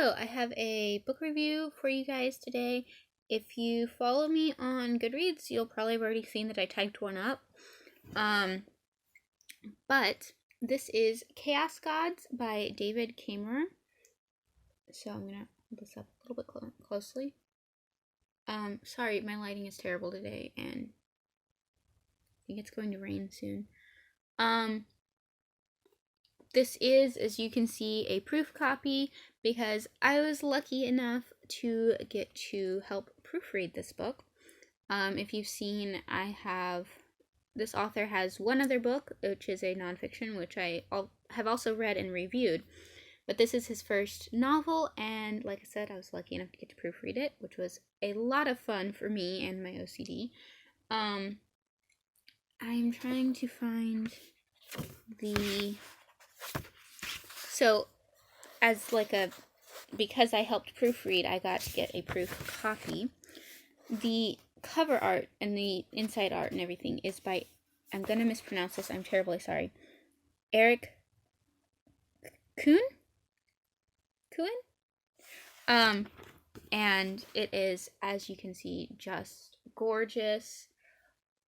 So, I have a book review for you guys today. If you follow me on Goodreads, you'll probably have already seen that I typed one up. But this is Chaos Gods by David Kaemmerer. So, I'm going to hold this up a little bit closely. Sorry, my lighting is terrible today, and I think it's going to rain soon. This is, as you can see, a proof copy because I was lucky enough to get to help proofread this book. If you've seen, this author has one other book, which is a nonfiction, which I have also read and reviewed. But this is his first novel, and like I said, I was lucky enough to get to proofread it, which was a lot of fun for me and my OCD. I'm trying to find So, because I helped proofread, I got to get a proof copy. The cover art and the inside art and everything is by, I'm going to mispronounce this, I'm terribly sorry, Eric Kuhn? And it is, as you can see, just gorgeous.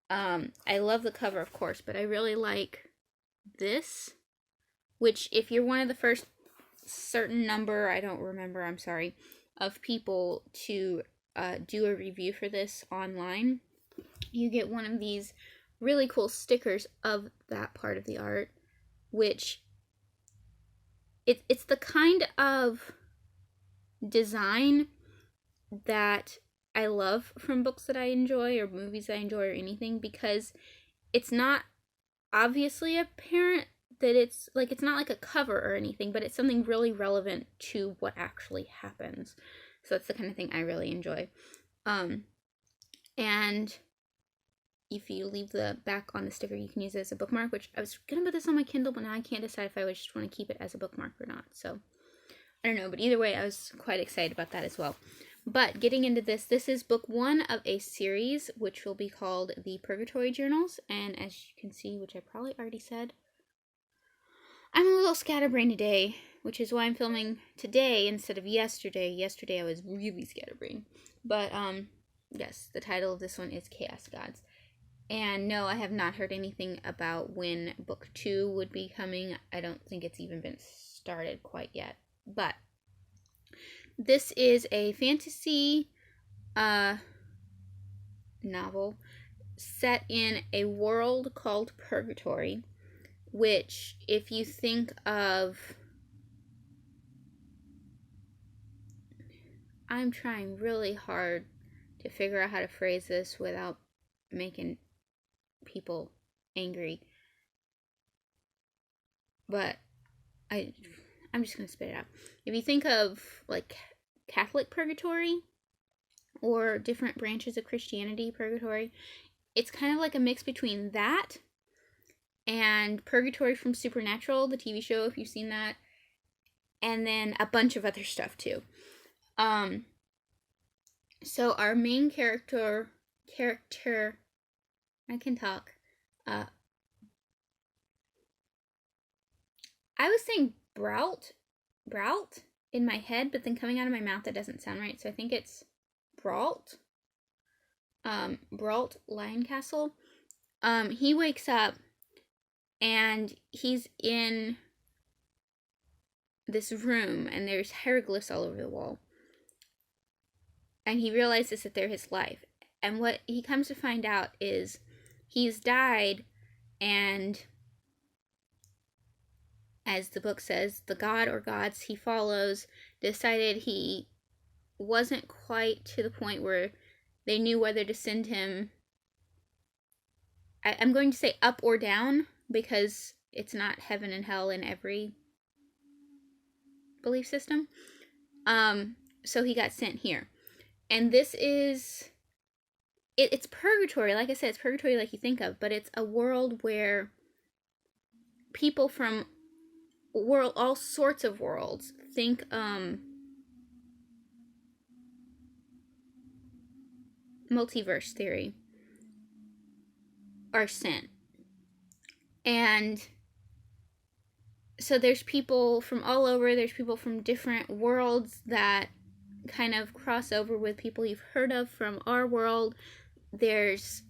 I love the cover, of course, but I really like this, which if you're one of the first certain number, I don't remember, I'm sorry, of people to do a review for this online, you get one of these really cool stickers of that part of the art, which it's the kind of design that I love from books that I enjoy or movies I enjoy or anything, because it's not obviously apparent that it's not like a cover or anything, but it's something really relevant to what actually happens. So that's the kind of thing I really enjoy. And if you leave the back on the sticker, you can use it as a bookmark, which I was gonna put this on my Kindle, but now I can't decide if I would just want to keep it as a bookmark or not. So I don't know, but either way, I was quite excited about that as well. But getting into this is book 1 of a series, which will be called the Purgatory Journals. And as you can see, which I probably already said, I'm a little scatterbrained today, which is why I'm filming today instead of yesterday. Yesterday I was really scatterbrained. But, yes, the title of this one is Chaos Gods. And no, I have not heard anything about when book 2 would be coming. I don't think it's even been started quite yet. But this is a fantasy novel set in a world called Purgatory, which, if you think of, I'm trying really hard to figure out how to phrase this without making people angry, but I'm just gonna spit it out. If you think of like Catholic purgatory or different branches of Christianity purgatory, it's kind of like a mix between that and Purgatory from Supernatural, the TV show, if you've seen that, and then a bunch of other stuff too. So our main character, I can talk. I was saying Brault in my head, but then coming out of my mouth that doesn't sound right, so I think it's Brault. Brault Lioncastle. He wakes up and he's in this room and there's hieroglyphs all over the wall. And he realizes that they're his life. And what he comes to find out is he's died, and as the book says, the god or gods he follows decided he wasn't quite to the point where they knew whether to send him, I'm going to say up or down, because it's not heaven and hell in every belief system. So he got sent here. And this is, it's purgatory. Like I said, it's purgatory like you think of, but it's a world where people from all sorts of worlds, think multiverse theory, are sent. And So there's people from all over, there's people from different worlds that kind of cross over with people you've heard of from our world. There's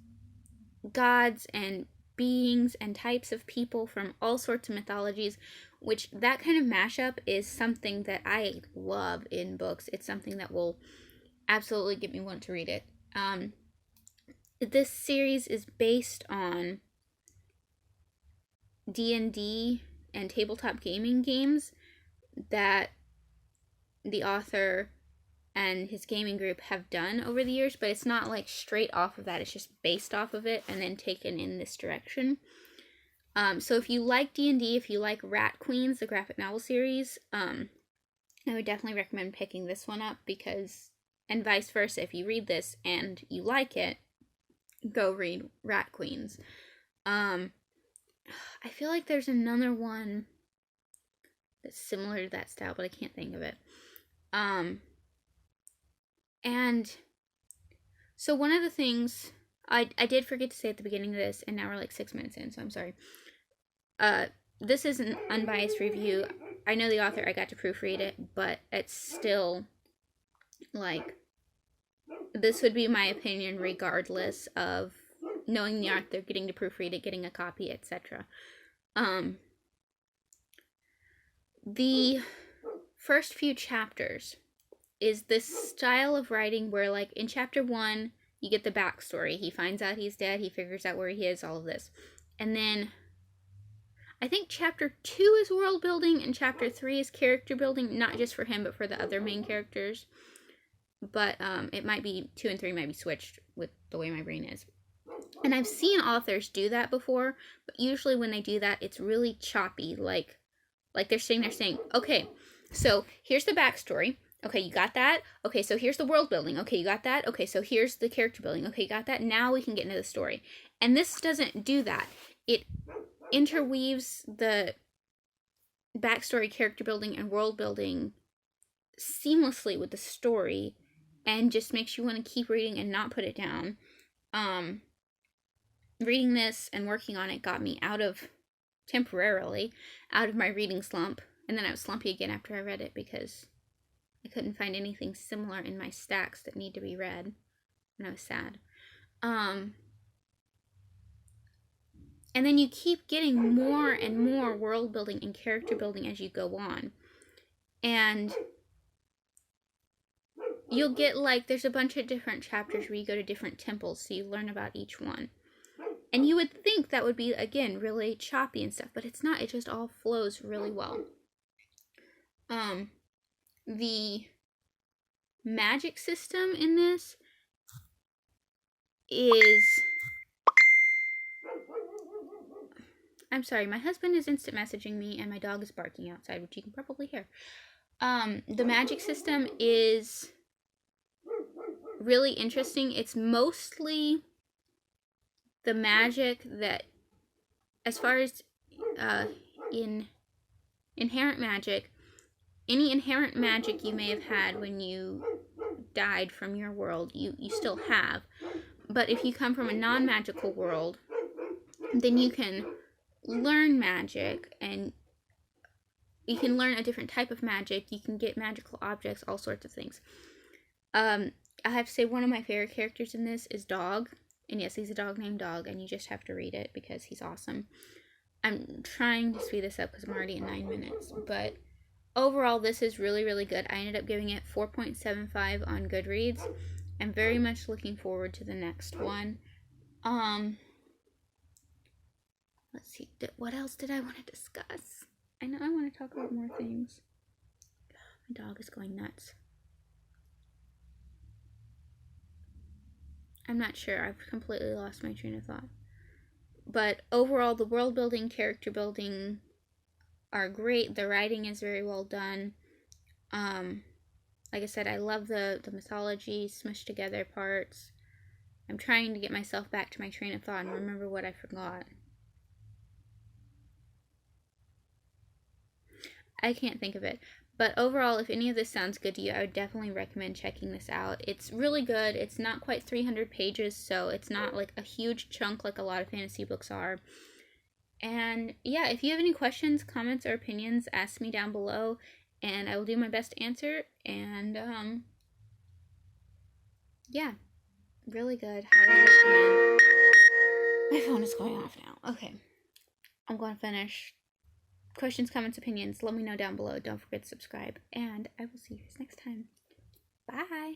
gods and beings and types of people from all sorts of mythologies, which that kind of mashup is something that I love in books. It's something that will absolutely get me want to read it. This series is based on D&D and tabletop gaming games that the author and his gaming group have done over the years, but it's not like straight off of that. It's just based off of it and then taken in this direction. So if you like D&D, if you like Rat Queens, the graphic novel series, I would definitely recommend picking this one up, because, and vice versa, if you read this and you like it, go read Rat Queens. I feel like there's another one that's similar to that style, but I can't think of it. And so one of the things I did forget to say at the beginning of this, and now we're like 6 minutes in, so I'm sorry. This is an unbiased review. I know the author, I got to proofread it, but it's still, like, this would be my opinion regardless of knowing the author, getting to proofread it, getting a copy, etc. The first few chapters is this style of writing where, like, in chapter 1, you get the backstory. He finds out he's dead, he figures out where he is, all of this. And then I think chapter 2 is world building, and chapter 3 is character building, not just for him, but for the other main characters. But it might be 2 and 3 might be switched with the way my brain is. And I've seen authors do that before, but usually when they do that, it's really choppy. Like they're sitting there saying, okay, so here's the backstory. Okay, you got that? Okay, so here's the world building. Okay, you got that? Okay, so here's the character building. Okay, you got that? Now we can get into the story. And this doesn't do that. It interweaves the backstory, character building, and world building seamlessly with the story, and just makes you want to keep reading and not put it down. Reading this and working on it got me temporarily out of my reading slump, and then I was slumpy again after I read it because I couldn't find anything similar in my stacks that need to be read, and I was sad. And then you keep getting more and more world building and character building as you go on. And you'll get, like, there's a bunch of different chapters where you go to different temples, so you learn about each one. And you would think that would be, again, really choppy and stuff, but it's not. It just all flows really well. The magic system in this is... I'm sorry, my husband is instant messaging me and my dog is barking outside, which you can probably hear. The magic system is really interesting. It's mostly the magic that, as far as in inherent magic, any inherent magic you may have had when you died from your world, you still have. But if you come from a non-magical world, then you can learn magic, and you can learn a different type of magic. You can get magical objects, all sorts of things. I have to say, one of my favorite characters in this is Dog. And yes, he's a dog named Dog, and you just have to read it because he's awesome. I'm trying to speed this up because I'm already at 9 minutes. But overall, this is really, really good. I ended up giving it 4.75 on Goodreads. I'm very much looking forward to the next one. Let's see. What else did I want to discuss? I know I want to talk about more things. My dog is going nuts. I'm not sure. I've completely lost my train of thought. But overall, the world building, character building are great. The writing is very well done. Like I said, I love the mythology, smushed together parts. I'm trying to get myself back to my train of thought and remember what I forgot. I can't think of it. But overall, if any of this sounds good to you, I would definitely recommend checking this out. It's really good. It's not quite 300 pages, so it's not like a huge chunk like a lot of fantasy books are. And yeah, if you have any questions, comments, or opinions, ask me down below, and I will do my best to answer. And yeah, really good. Highly recommend. My phone is going off now. Okay, I'm going to finish. Questions, comments, opinions, let me know down below. Don't forget to subscribe, and I will see you guys next time. Bye.